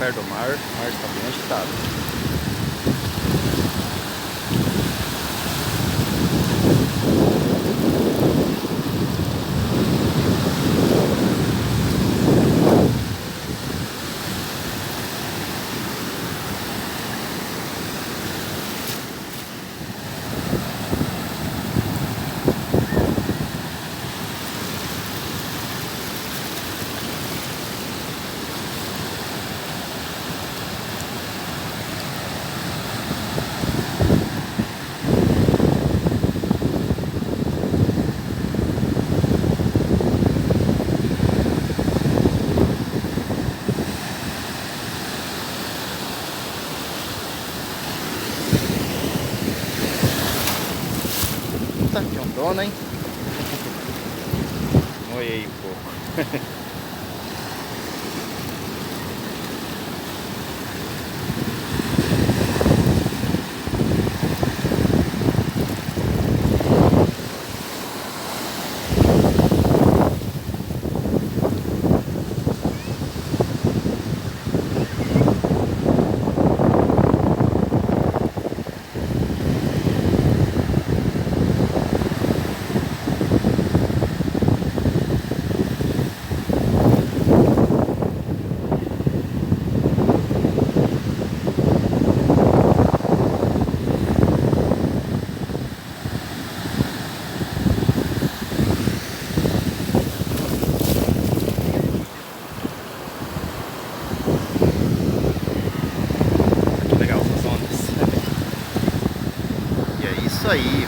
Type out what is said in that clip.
perto do mar, o mar está bem agitado. Tá, que ondona, hein? Molhei um pouco. Que legal essas ondas. E é isso aí.